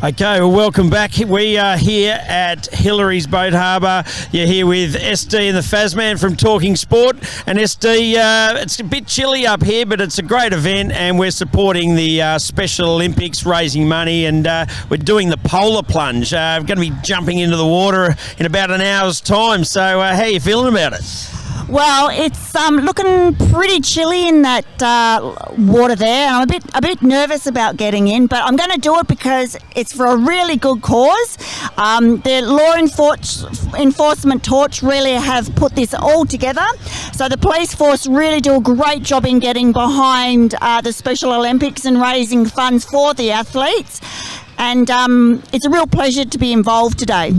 Okay, well, welcome back. We are here at Hillary's Boat Harbour. You're here with SD and the Fazman from Talking Sport. And SD, it's a bit chilly up here, but it's a great event, and we're supporting the Special Olympics, raising money, and we're doing the polar plunge. We're going to be jumping into the water in about an hour's time. So how are you feeling about it? Well, it's looking pretty chilly in that water there. I'm a bit nervous about getting in, but I'm going to do it because it's for a really good cause. The law enforcement torch really have put this all together. So the police force really do a great job in getting behind the Special Olympics and raising funds for the athletes. And it's a real pleasure to be involved today.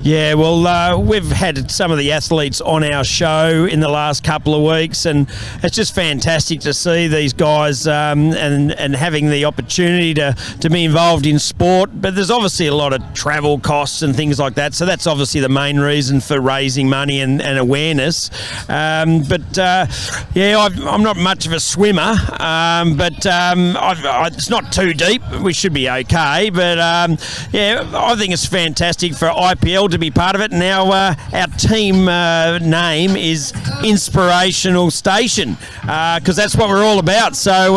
Yeah, well, we've had some of the athletes on our show in the last couple of weeks, and it's just fantastic to see these guys and having the opportunity to be involved in sport. But there's obviously a lot of travel costs and things like that, so that's obviously the main reason for raising money and awareness. I'm not much of a swimmer, but it's not too deep. We should be okay, but I think it's fantastic for IPL to be part of it. Now our team name is Inspirational Station, because that's what we're all about. So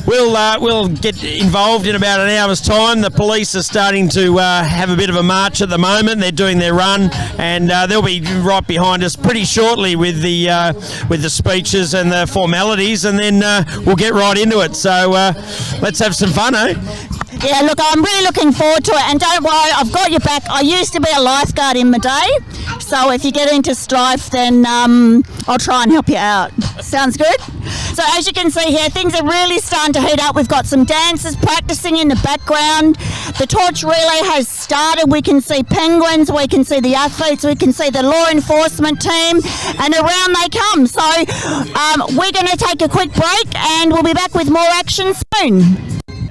we'll get involved in about an hour's time. The police are starting to have a bit of a march at the moment. They're doing their run, and they'll be right behind us pretty shortly with the speeches and the formalities, and then we'll get right into it. So let's have some fun, eh? Yeah, look, I'm really looking forward to it, and don't worry, I've got your back. I used to be a lifeguard in my day, so if you get into strife, then I'll try and help you out. Sounds good? So as you can see here, things are really starting to heat up. We've got some dancers practicing in the background. The torch relay has started. We can see penguins, we can see the athletes, we can see the law enforcement team, and around they come. So we're going to take a quick break, and we'll be back with more action soon.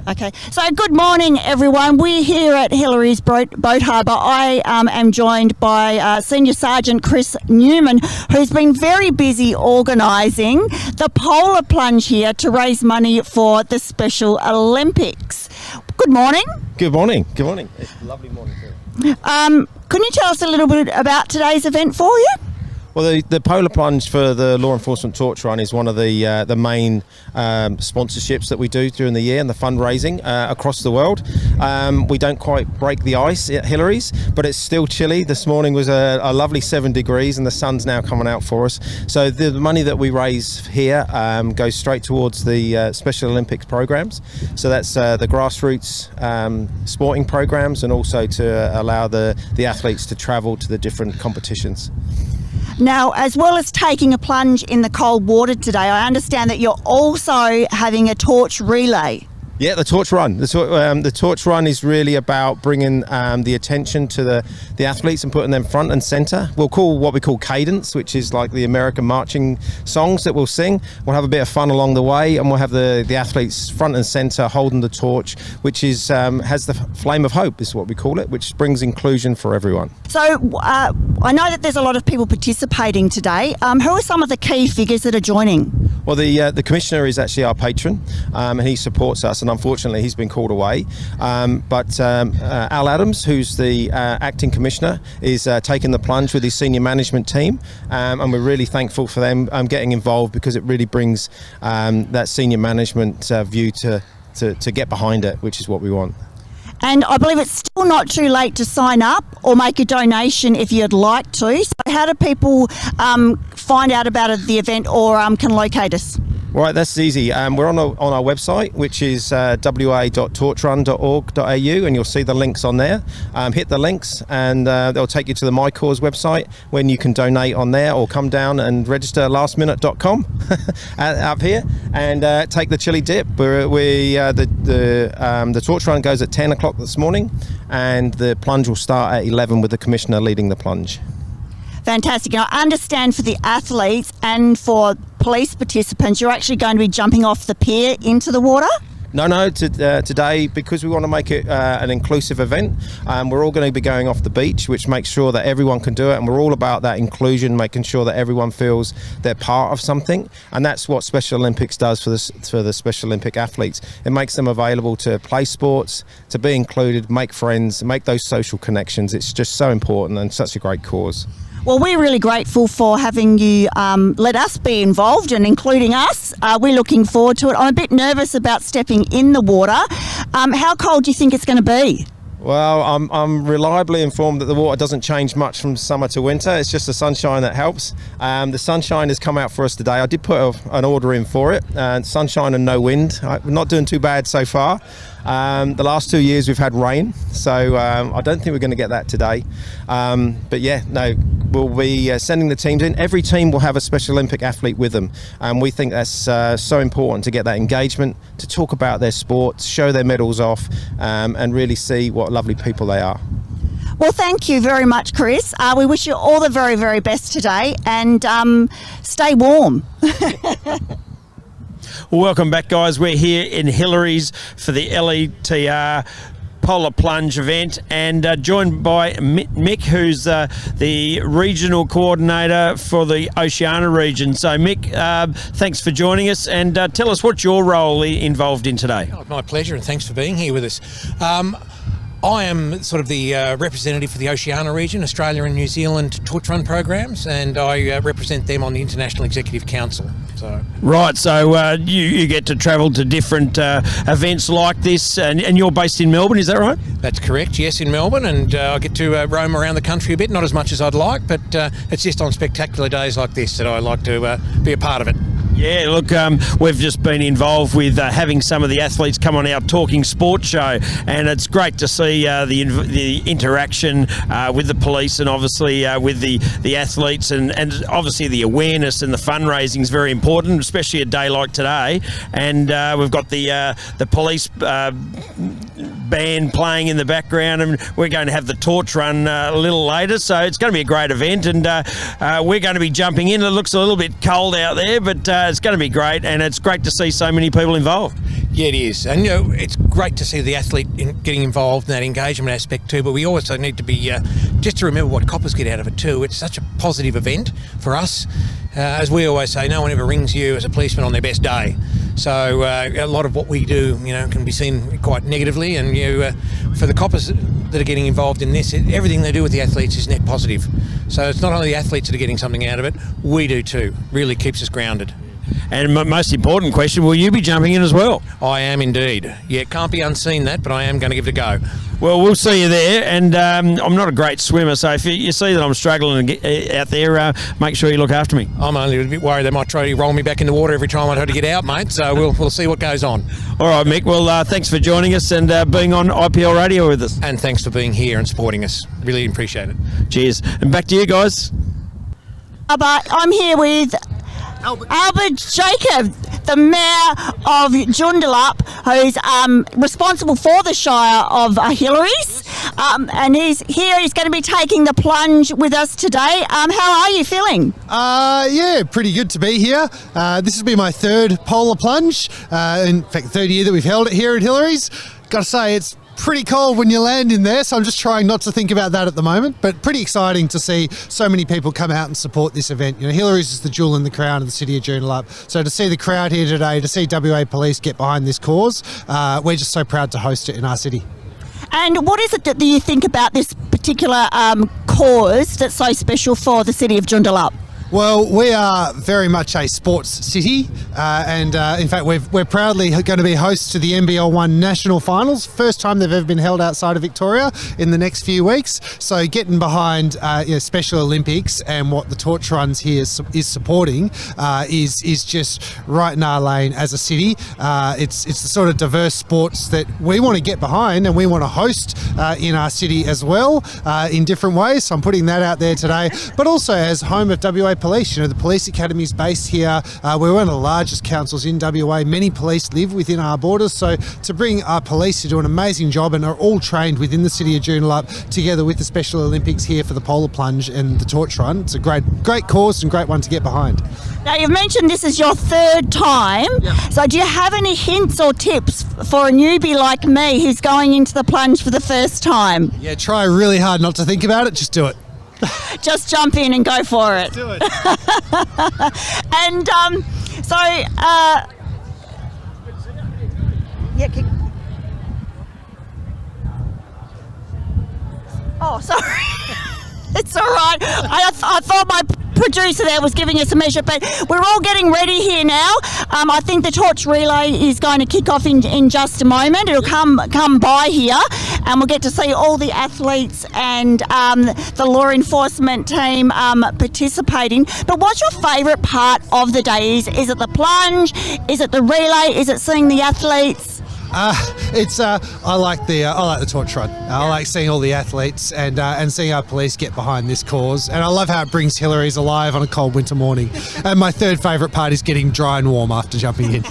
Okay, so good morning, everyone. We're here at Hillary's Boat Harbour. I am joined by Senior Sergeant Chris Newman, who's been very busy organising the polar plunge here to raise money for the Special Olympics. Good morning. Good morning. Good morning. It's a lovely morning too. Can you tell us a little bit about today's event for you? Well, the polar plunge for the law enforcement torch run is one of the main sponsorships that we do during the year, and the fundraising across the world. We don't quite break the ice at Hillary's, but it's still chilly. This morning was a lovely 7 degrees, and the sun's now coming out for us. So the money that we raise here goes straight towards the Special Olympics programs. So that's the grassroots sporting programs, and also to allow the athletes to travel to the different competitions. Now, as well as taking a plunge in the cold water today, I understand that you're also having a torch relay. Yeah, the torch run. The torch run is really about bringing the attention to the athletes and putting them front and centre. We'll call what we call cadence, which is like the American marching songs that we'll sing. We'll have a bit of fun along the way, and we'll have the athletes front and centre holding the torch, which is has the flame of hope, is what we call it, which brings inclusion for everyone. So I know that there's a lot of people participating today. Who are some of the key figures that are joining? Well, the commissioner is actually our patron, and he supports us, and unfortunately he's been called away. But Al Adams, who's the acting commissioner, is taking the plunge with his senior management team, and we're really thankful for them getting involved, because it really brings that senior management view to get behind it, which is what we want. And I believe it's still not too late to sign up or make a donation if you'd like to. So how do people find out about the event, or can locate us? Right, that's easy. We're on our website, which is wa.torchrun.org.au, and you'll see the links on there. Hit the links, and they'll take you to the My Cause website, when you can donate on there, or come down and register lastminute.com up here and take the chili dip. The torch run goes at 10 o'clock this morning, and the plunge will start at 11 with the commissioner leading the plunge. Fantastic. And I understand for the athletes and for police participants, you're actually going to be jumping off the pier into the water? No, today, because we want to make it an inclusive event, we're all going to be going off the beach, which makes sure that everyone can do it, and we're all about that inclusion, making sure that everyone feels they're part of something, and that's what Special Olympics does for the Special Olympic athletes. It makes them available to play sports, to be included, make friends, make those social connections. It's just so important and such a great cause. Well, we're really grateful for having you let us be involved and including us. We're looking forward to it. I'm a bit nervous about stepping in the water. How cold do you think it's going to be? Well, I'm reliably informed that the water doesn't change much from summer to winter. It's just the sunshine that helps. The sunshine has come out for us today. I did put an order in for it. Sunshine and no wind. We're not doing too bad so far. The last 2 years we've had rain, so I don't think we're going to get that today. But yeah, no, we'll be sending the teams in. Every team will have a Special Olympic athlete with them, and we think that's so important to get that engagement, to talk about their sports, show their medals off, and really see what lovely people they are. Well, thank you very much, Chris. We wish you all the very, very best today, and stay warm. Well, welcome back, guys. We're here in Hillary's for the LETR Polar Plunge event, and joined by Mick, who's the regional coordinator for the Oceania region. So, Mick, thanks for joining us, and tell us what's your role involved in today. Oh, my pleasure, and thanks for being here with us. I am sort of the representative for the Oceania region, Australia and New Zealand torch run programs, and I represent them on the International Executive Council. Right, so you get to travel to different events like this, and you're based in Melbourne, is that right? That's correct, yes, in Melbourne, and I get to roam around the country a bit, not as much as I'd like, but it's just on spectacular days like this that I like to be a part of it. Yeah, look, we've just been involved with having some of the athletes come on our Talking Sports show, and it's great to see the interaction with the police, and obviously with the athletes, and obviously the awareness and the fundraising is very important, especially a day like today. And we've got the police band playing in the background, and we're going to have the torch run a little later, so it's going to be a great event, and we're going to be jumping in. It looks a little bit cold out there, but it's going to be great, and it's great to see so many people involved. Yeah, it is, and it's great to see the athlete getting involved in that engagement aspect too, but we also need to be just to remember what coppers get out of it too. It's such a positive event for us. As we always say, no one ever rings you as a policeman on their best day. So a lot of what we do, can be seen quite negatively, and for the coppers that are getting involved in this, everything they do with the athletes is net positive. So it's not only the athletes that are getting something out of it, we do too. Really keeps us grounded. And most important question, will you be jumping in as well? I am indeed. Yeah, it can't be unseen that, but I am going to give it a go. Well, we'll see you there, and I'm not a great swimmer, so if you see that I'm struggling to get out there, make sure you look after me. I'm only a bit worried they might try to roll me back in the water every time I try to get out, mate, so we'll see what goes on. All right, Mick, well, thanks for joining us and being on IPL Radio with us. And thanks for being here and supporting us. Really appreciate it. Cheers. And back to you guys. I'm here with Albert Jacob, the Mayor of Joondalup, who's responsible for the Shire of Hillary's, and he's here. He's going to be taking the plunge with us today. How are you feeling? Yeah, pretty good to be here. This will be my third polar plunge, in fact, the third year that we've held it here at Hillary's. Got to say, it's pretty cold when you land in there, so I'm just trying not to think about that at the moment, but pretty exciting to see so many people come out and support this event. Hillary's is the jewel in the crown of the city of Joondalup, so to see the crowd here today, to see WA Police get behind this cause, we're just so proud to host it in our city. And what is it that you think about this particular cause that's so special for the city of Joondalup? Well, we are very much a sports city, and in fact we're proudly going to be hosts to the NBL1 National Finals, first time they've ever been held outside of Victoria, in the next few weeks. So getting behind Special Olympics and what the torch runs here is supporting is just right in our lane as a city. It's the sort of diverse sports that we want to get behind and we want to host in our city as well, in different ways. So I'm putting that out there today, but also as home of WA Police. The police academy is based here. We're one of the largest councils in WA. Many police live within our borders, so to bring our police to do an amazing job and are all trained within the city of Joondalup, together with the Special Olympics here for the polar plunge and the torch run, it's a great cause and great one to get behind. Now, you've mentioned this is your third time. So do you have any hints or tips for a newbie like me who's going into the plunge for the first time? Yeah, try really hard not to think about it. Just do it. Just jump in and go for it. Do it. And oh, sorry. It's all right. I thought my producer there was giving us a measure, but we're all getting ready here now. I think the torch relay is going to kick off in just a moment. It'll come by here, and we'll get to see all the athletes and the law enforcement team participating. But what's your favourite part of the day? Is it the plunge? Is it the relay? Is it seeing the athletes? I like the torch run. I like seeing all the athletes and seeing our police get behind this cause. And I love how it brings Hillary's alive on a cold winter morning. And my third favourite part is getting dry and warm after jumping in.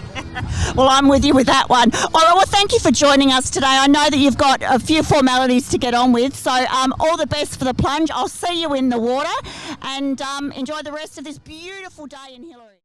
Well, I'm with you with that one. All right, well, thank you for joining us today. I know that you've got a few formalities to get on with, so all the best for the plunge. I'll see you in the water, and enjoy the rest of this beautiful day in Hillary.